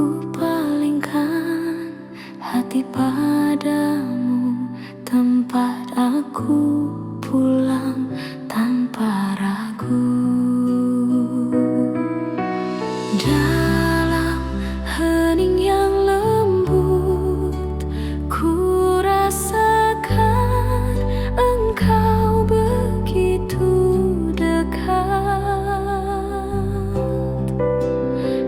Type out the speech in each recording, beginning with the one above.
Ku palingkan hati padamu, tempat aku pulang tanpa ragu. Dalam hening yang lembut, ku rasakan engkau begitu dekat.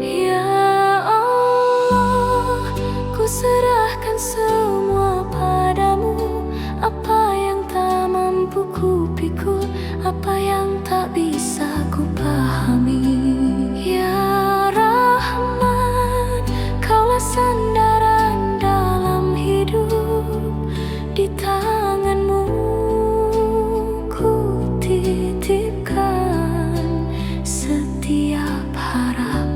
Ya Allah, ku serahkan semua padamu. Apa yang tak mampu ku pikul, apa yang tak bisa ku pahami. Ya Rahman, Kaulah sandaran dalam hidup. Di tangan-Mu ku titipkan setiap harap,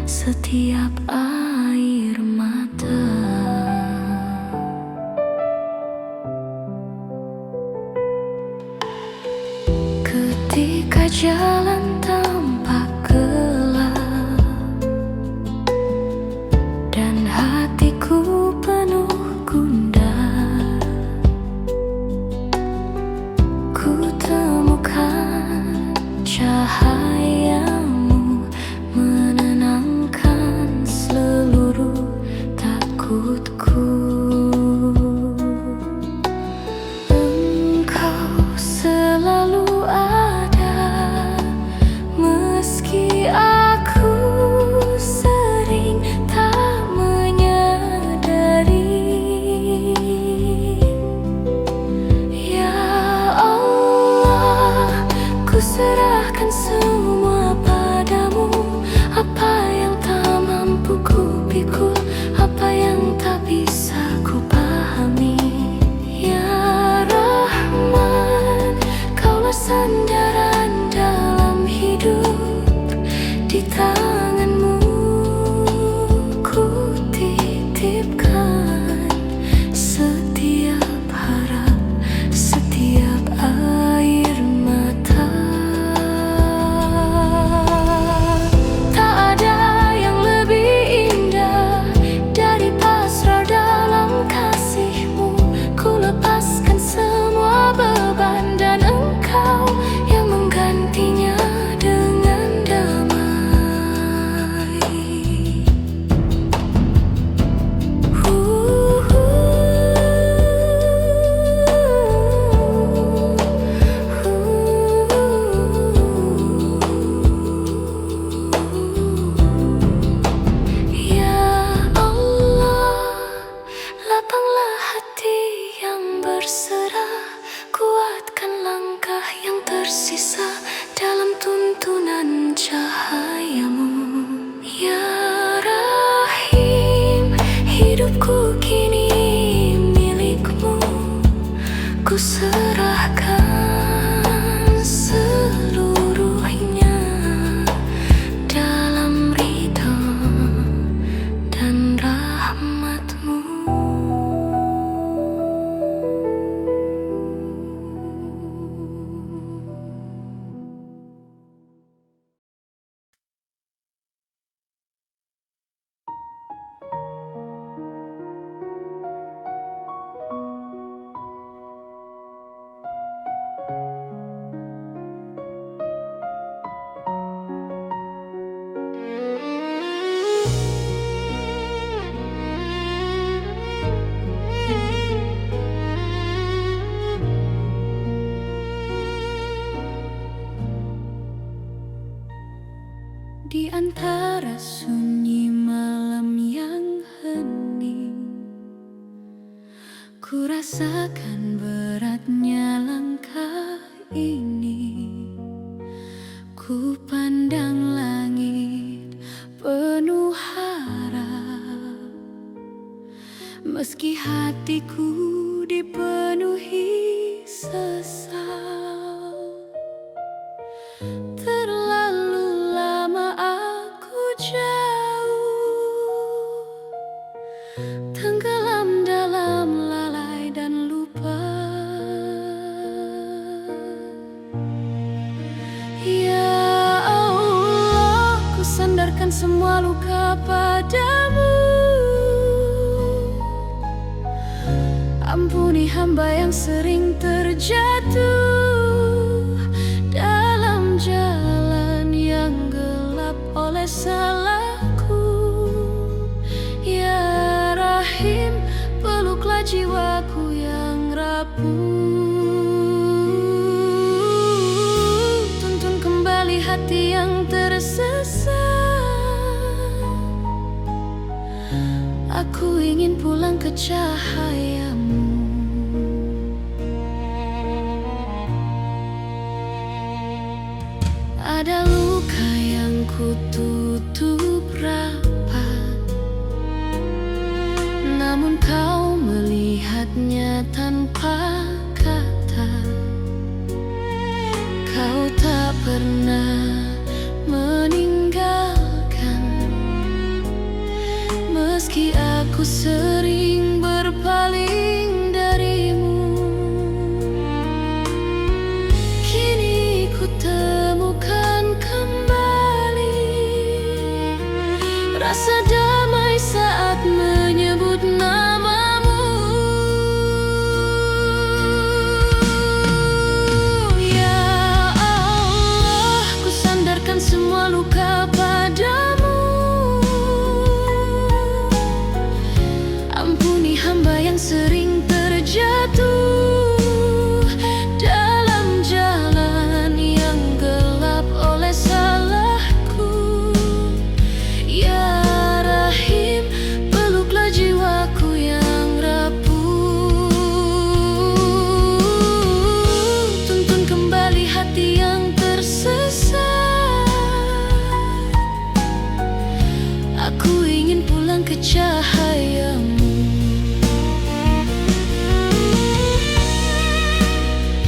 setiap air mata. Ketika jalan tampak gelap dan hatiku penuh gundah, ku temukan cahaya-Mu menenangkan seluruh takutku. Engkau selalu ada, meski aku sering tak menyadari. Ya Allah, ku serahkan semua padamu. Apa yang tak mampu ku pikul, apa yang tak bisa ku pahami. Ya Rahman, Kaulah sandaran dalam hidup. Di tangan-Mu ku titipkan setiap harap, setiap air mata. Tak ada yang lebih indah dari pasrah dalam kasih-Mu. Ku lepaskan semua beban dan Engkau yang menggantinya dengan damai. Ya Allah, lapanglah hati yang berserah, kuatkan langkah yang tersisa dalam tuntunan cahaya-Mu. Ya Rahim, hidupku kini milik-Mu. Ku serahkan seluruhnya dalam ridha dan rahmat-Mu. Di antara sunyi malam yang hening, ku rasakan beratnya langkah ini. Ku pandang langit penuh harap, meski hatiku dipenuhi sesal. Terlalu lama aku jauh, tenggelam dalam lalai dan lupa. Ya Allah, ku sandarkan semua luka padamu. hamba yang sering terjatuh dalam jalan yang gelap oleh salahku. Ya Rahim, peluklah jiwaku yang rapuh. Tuntun kembali hati yang tersesat. Aku ingin pulang ke cahayamu. Ada luka yang kututup rapat, namun kau melihatnya tanpa kata. Kau tak pernah meninggalkan, meski aku sering berpaling darimu. Kini ku temukan kembali rasa damai saat menyebut namamu. Ya Allah, ku sandarkan semua luka padamu. Ampuni hamba yang sering terjatuh dalam jalan yang gelap oleh salahku. Ya Rahim, peluklah jiwaku yang rapuh. Tuntun kembali hati yang tersesat. Aku ingin pulang ke cahayamu.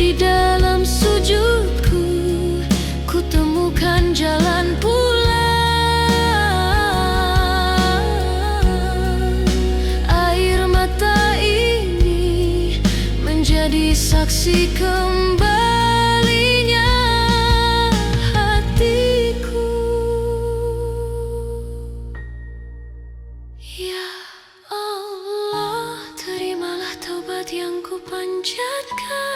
Di dalam sujudku, ku temukan jalan pulang. Air mata ini menjadi saksi kembalinya hatiku. Ya Allah, terimalah taubat yang ku panjatkan.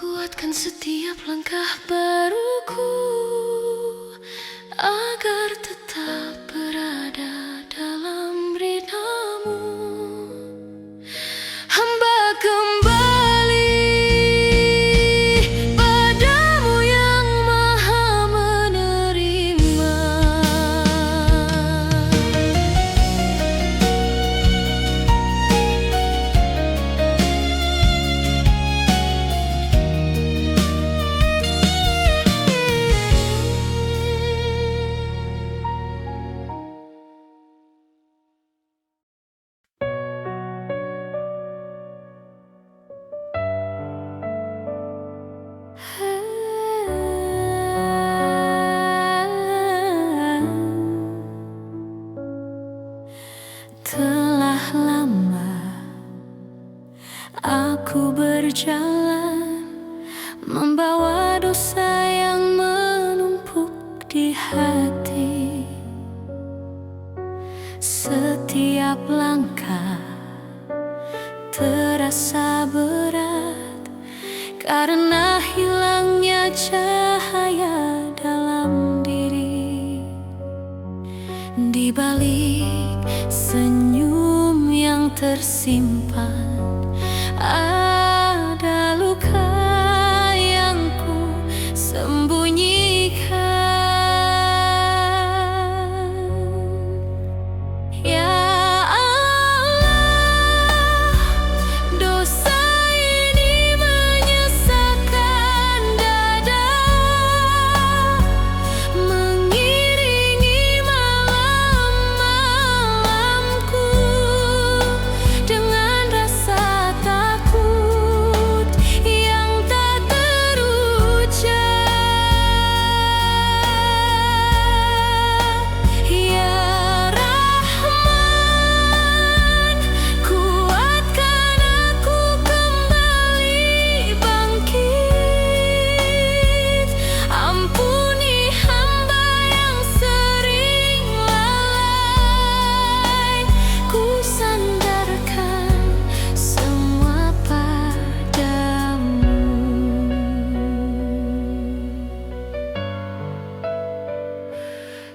Kuatkan setiap langkah baruku agar tetap berada dalam ridhamu. Hamba kembali padamu yang Maha menerima. Telah lama aku berjalan, membawa dosa yang menumpuk di hati. Setiap langkah terasa berat karena hilangnya cahaya dalam diri. Di balik senyum yang tersimpan ada luka yang ku sembunyikan. Ya Allah, dosa ini menyesakkan dada, mengiringi malam-malamku dengan rasa takut.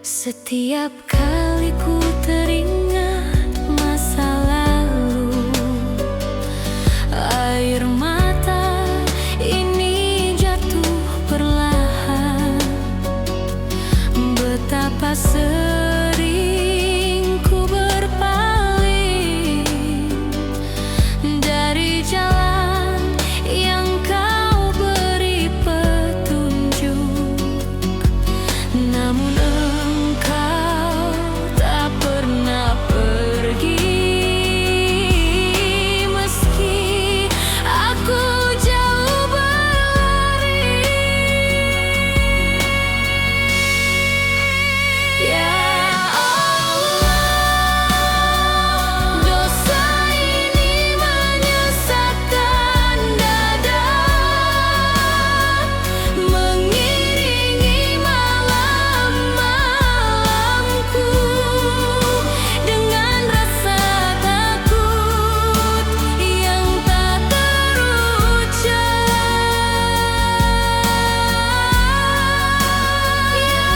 Setiap kali ku teringat masa lalu, air mata ini jatuh perlahan. Betapa sering ku berpaling dari jalan yang kau beri petunjuk. Namun engkau tak pernah pergi, meski aku jauh berlari. Ya Allah, dosa ini menyesatkan dada, mengiringi malam-malamku dengan rasa takut yang tak terucap. Ya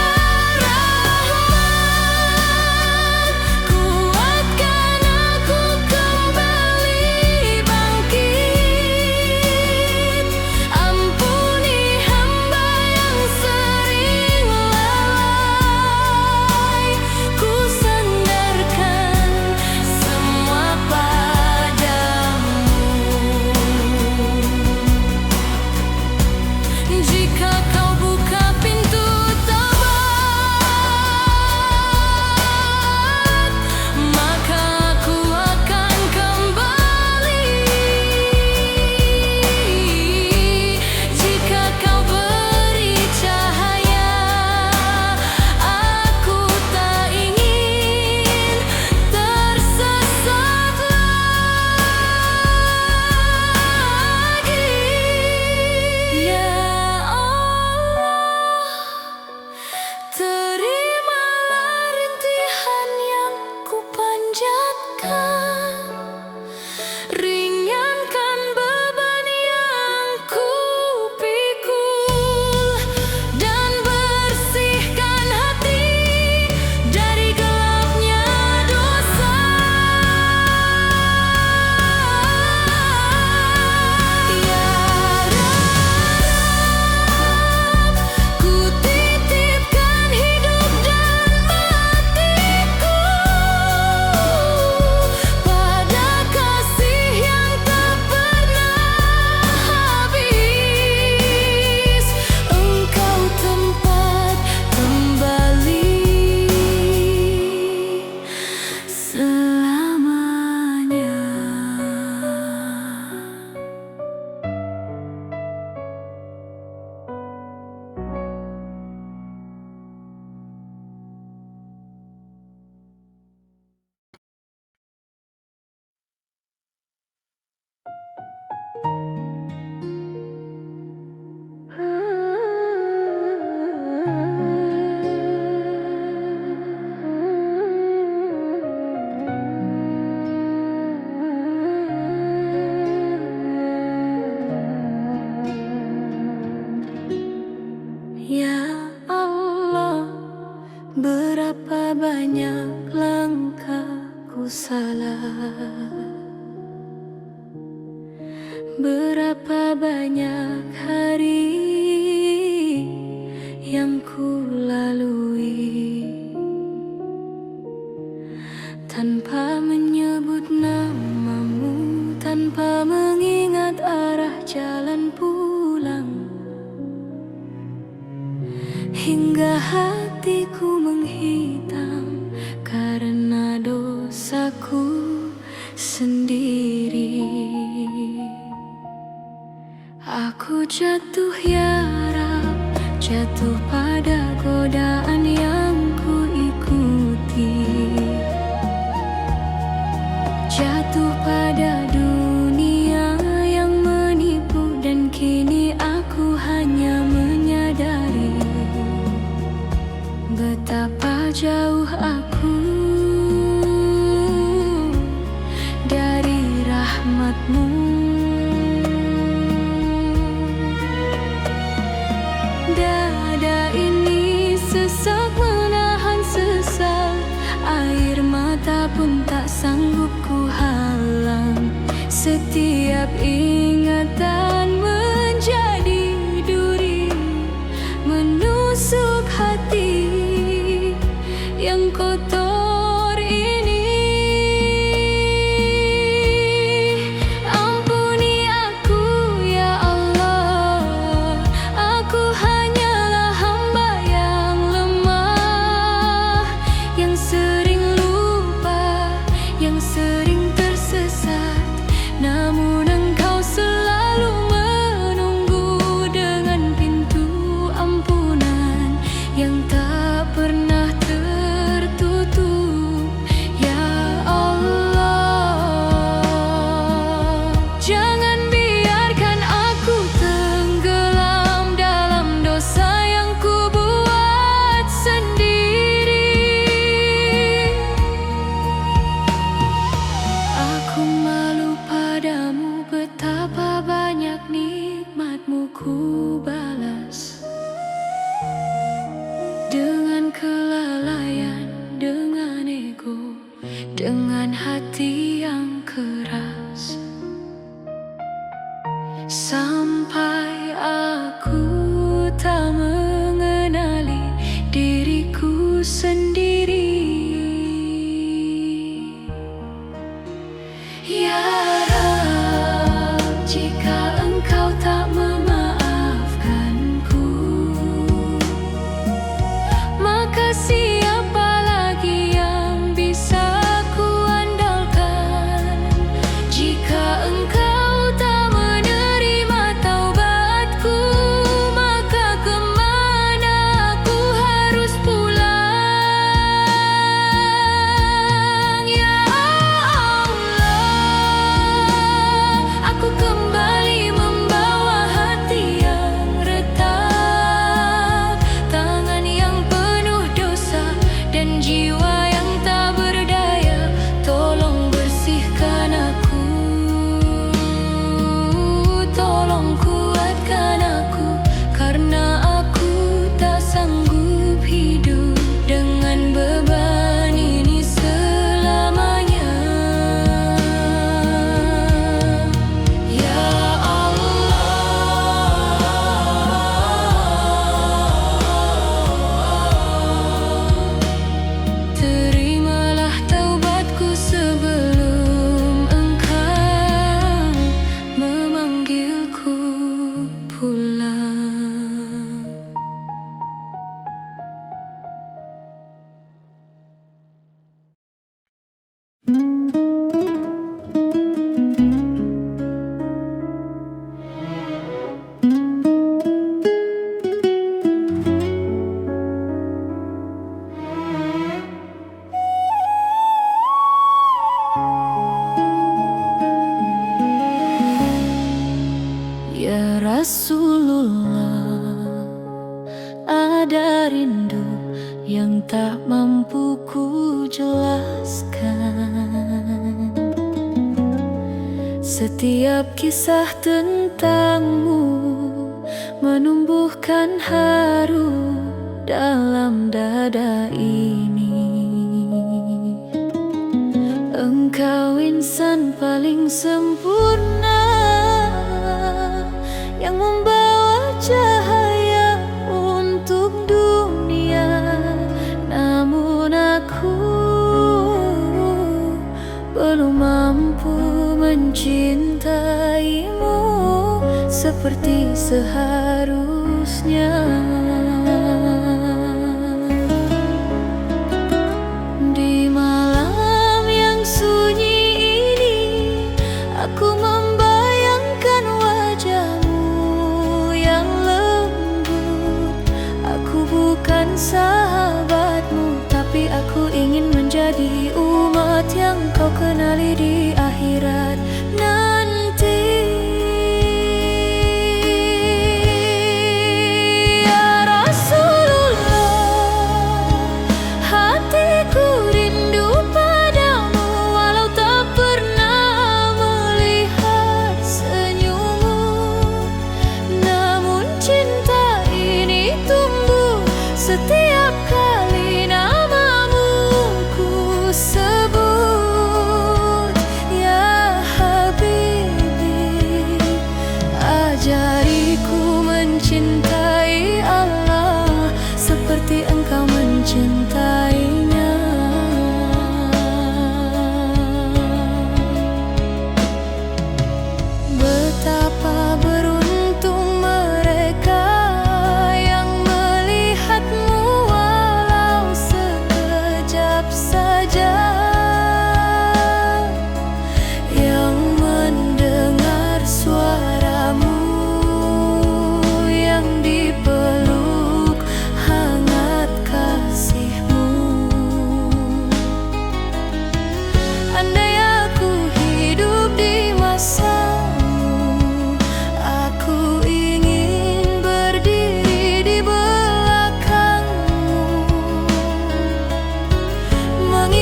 Rahman, kuatkan aku kembali bangkit. Ampuni hamba yang sering lalai. Ku sandarkan semua padamu. Jika kau buka pintu taubat, maka aku akan kembali. Jika kau beri cahaya, aku tak ingin tersesat lagi. Ya Allah, terimalah rintihan yang kupanjatkan, ringankan beban yang kupikul, dan bersihkan hati dari gelapnya dosa. Ya Rabb, ku titipkan hidup dan matiku pada kasih yang tak pernah habis. Engkau tempat kembali selamanya. Ya Allah, berapa banyak langkahku salah, berapa banyak hari yang ku lalui tanpa menyebut namamu, tanpa mengingat arah jalan pulang. Hingga hatiku menghitam karena dosaku sendiri. Aku jatuh ya Rab, jatuh pada godaan yang ku ikuti, jatuh pada dunia yang menipu, dan kini aku hanya menyadari betapa jauh aku dari rahmat-Mu. Dada ini sesak menahan sanggup ku halang. Setiap ingatan menjadi duri, menusuk hati yang kotor ini. Ampuni aku ya Allah, aku hanyalah hamba yang lemah, yang sering lupa, yang sering tersesat. Namun Engkau selalu menunggu dengan pintu ampunan yang tak pernah tertutup. Ya Allah, jangan biarkan aku tenggelam dalam dosa yang ku buat sendiri. Aku malu padamu, betapa banyak nikmat-Mu ku balas dengan kelalaian, dengan ego, dengan hati yang keras. Sampai aku tak mengenali diriku sendiri. Ya Rab, jika Engkau tak memaafkanku, maka siapa lagi yang bisa ku andalkan? Jika Engkau tak menerima taubatku, maka kemana aku harus pulang? Ya Allah, aku kembali membawa hati yang retak, tangan yang penuh dosa, dan jiwa yang tak berdaya. Tolong bersihkan aku, tolong kuatkan aku, karena aku tak sanggup hidup dengan beban ini selamanya. Ya Allah, terimalah taubatku sebelum Engkau memanggilku pulang. Ya Rasulullah, ada rindu yang tak mampu ku jelaskan. Setiap kisah tentangmu menumbuhkan haru dalam dada ini. Engkau insan paling sempurna yang membawa cahaya untuk dunia. Namun aku belum mampu mencintaimu seperti seharusnya. Di malam yang sunyi ini, aku membayangkan wajahmu yang lembut. Aku bukan sahabatmu, tapi aku ingin menjadi umat yang kau kenali di akhirat nanti. Ya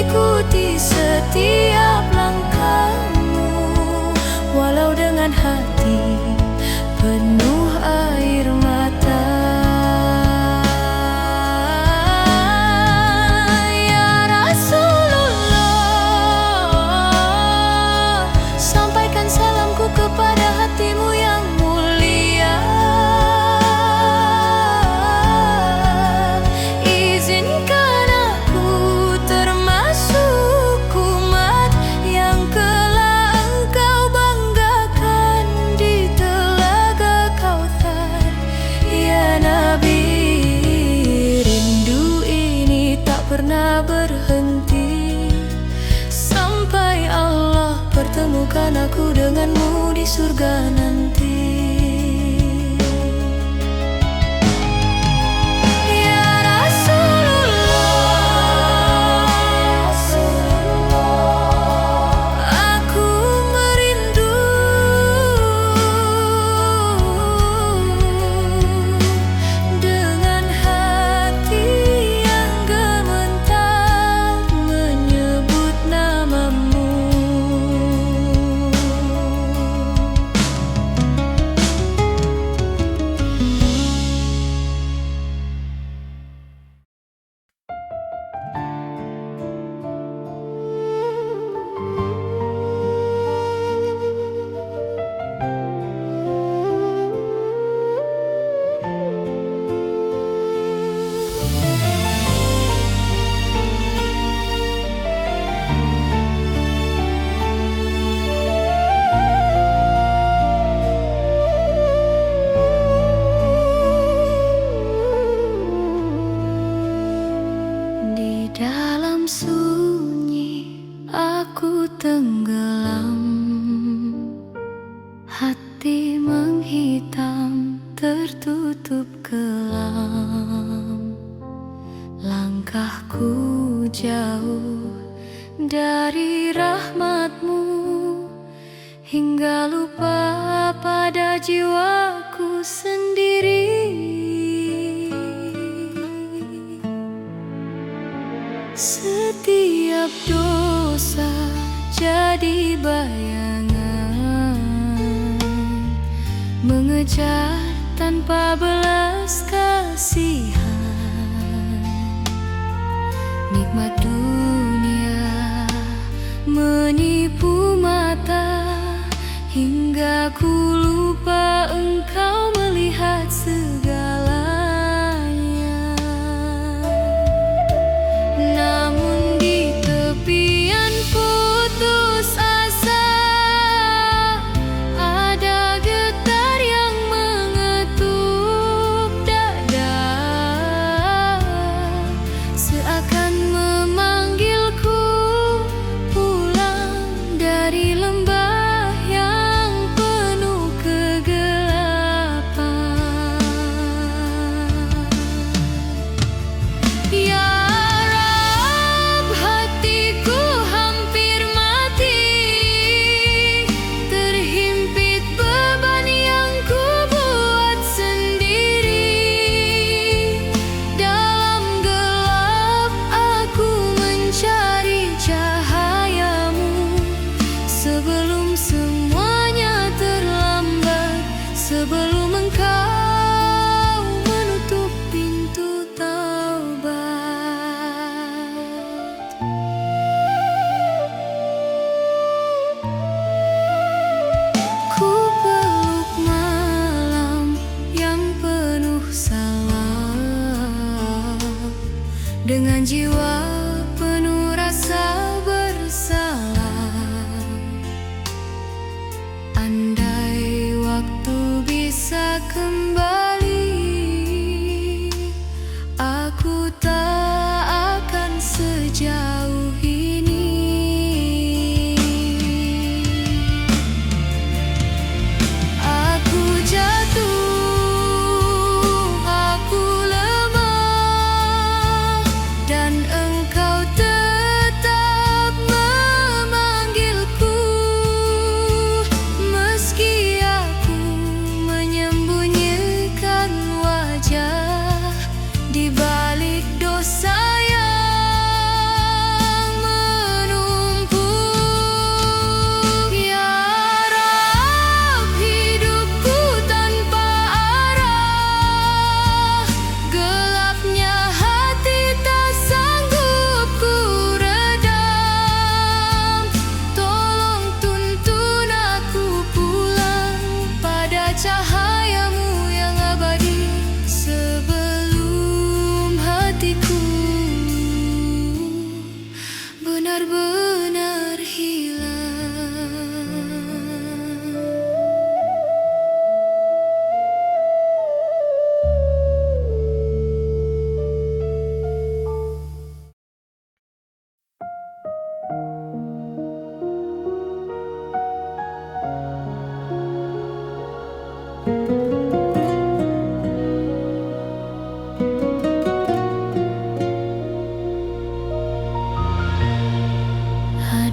ikuti setiap langkahmu, walau dengan hati penuh air mata. Ya Rasulullah, sampaikan salamku kepada hatimu yang mulia. Izinkan aku termasuk umat yang kelak engkau banggakan di telaga Kautsar. Ya Nabi, rindu ini tak pernah berhenti sampai Allah pertemukan aku denganmu di surga nanti. Ya Rasulullah, aku merindu dengan hati yang gemetar menyebut namamu. Di dalam sunyi aku tenggelam, hati menghitam tertutup kelam. Langkahku jauh dari rahmatmu, hingga lupa pada jiwaku sendiri. Setiap dosa jadi bayangan, mengejar tanpa belas kasihan. Nikmat dunia menipu mata, hingga ku lupa engkau melihat segalanya. Namun di tepian putus asa, ada getar yang mengetuk dada, seakan memanggilku pulang dari lembah yang penuh kegelapan.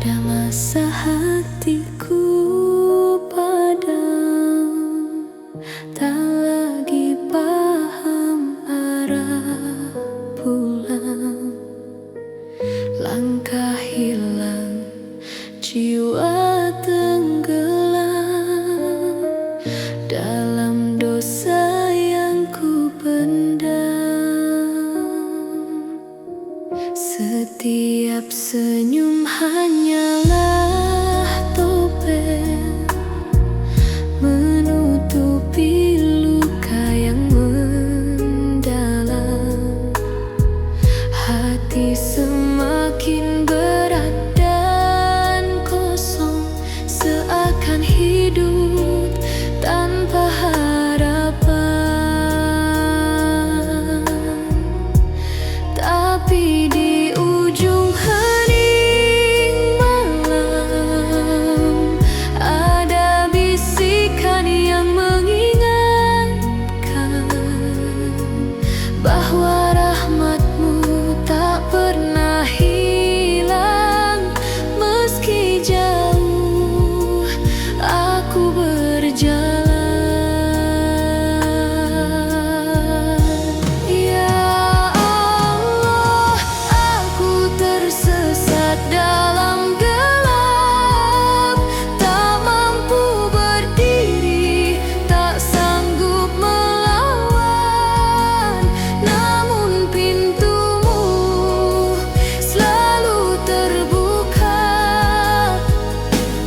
Pada masa hatiku padam, tak lagi paham arah pulang. Langkah hilang, jiwa tenggelam dalam dosa yang ku pendam. Setiap senyum hanyalah topeng menutupi luka yang mendalam. Hati semakin berat dan kosong, seakan hidup tanpa harapan. Tapi di ujung hening malam ada bisikan yang mengingatkan bahwa rahmatmu tak pernah hilang. Meski jauh aku berjalan, ya Allah, aku tersesat dalam gelap, tak mampu berdiri, tak sanggup melawan. Namun pintumu selalu terbuka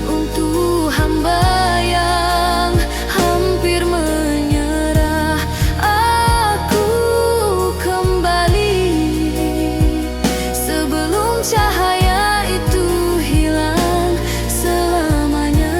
untuk hamba yang hampir menyerah. Aku kembali sebelum cahaya itu hilang selamanya.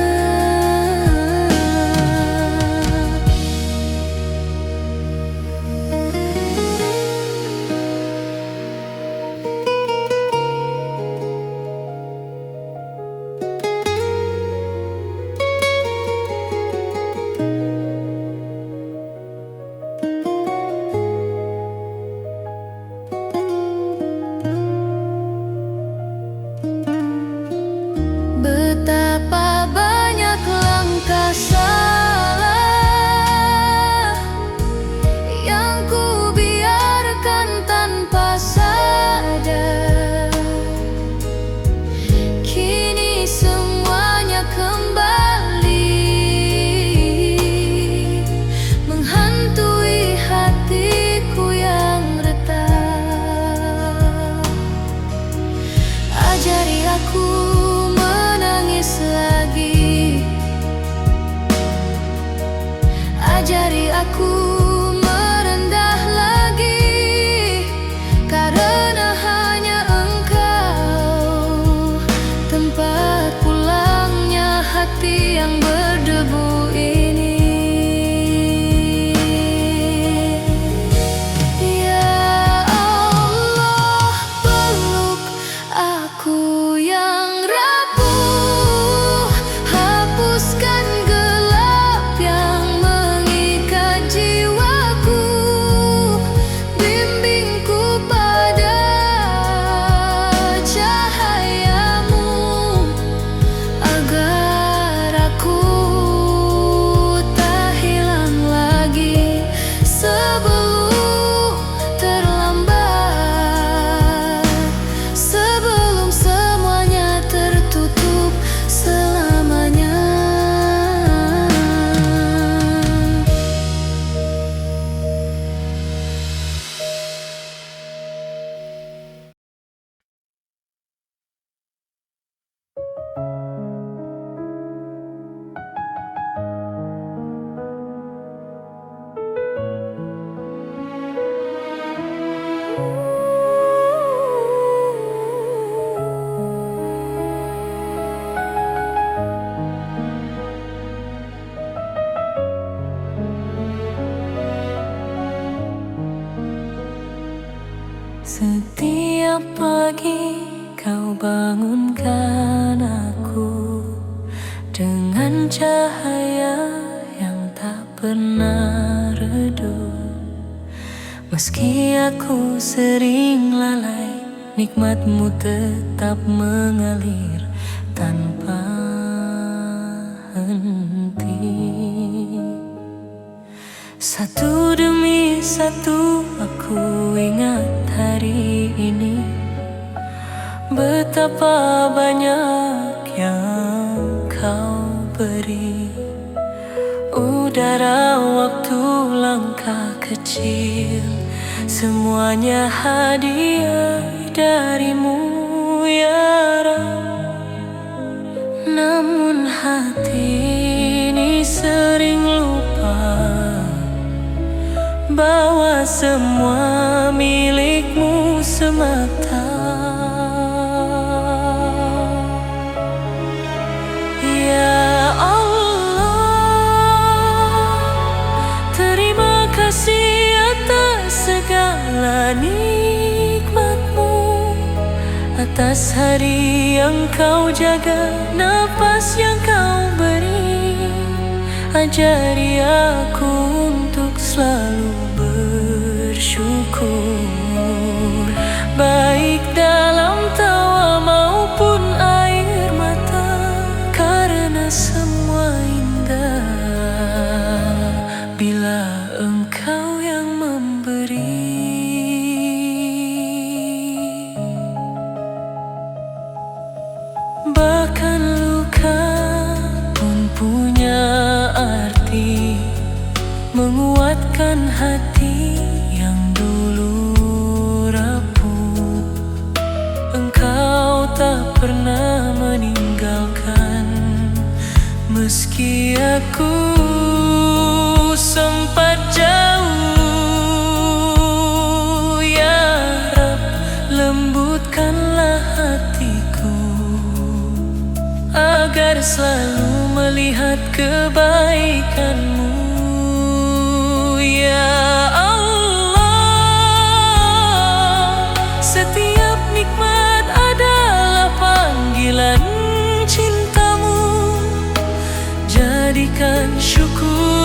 Betapa banyak langkah salah yang ku biarkan tanpa sadar. Kini semuanya kembali menghantui hatiku yang retak. Ajari aku menangis lagi, ajari aku merendah lagi, karena hanya Engkau tempat pulangnya hati yang berdebu ini. Ya Allah, peluk aku yang rapuh, hapuskan gelap yang mengikat jiwaku, bimbingku pada cahayamu, agar aku tak hilang lagi sebelum terlambat, sebelum semuanya tertutup selamanya. Setiap pagi kau bangunkan aku dengan cahaya yang tak pernah redup. Meski aku sering lalai nikmatmu tetap mengalir tanpa henti. Satu demi satu aku ingat hari ini, betapa banyak yang kau beri. Udara, waktu, langkah kecil, semuanya hadiah darimu ya Rab. Namun hati ini sering lupa bahwa semua milikmu semata. Ya Allah, terima kasih atas segala nikmatmu, atas hari yang kau jaga, napas yang kau beri. Ajari aku untuk selalu bersyukur, baik dalam tawa maupun air mata, karena semua indah bila engkau yang memberi. Bahkan luka pun punya arti, menguatkan hati yang dulu rapuh. Engkau tak pernah meninggalkan, meski aku sempat jauh. Ya Rab, lembutkanlah hatiku agar selalu melihat kebaikanmu. Ya Allah, setiap nikmat adalah panggilan cintamu. Jadikan syukur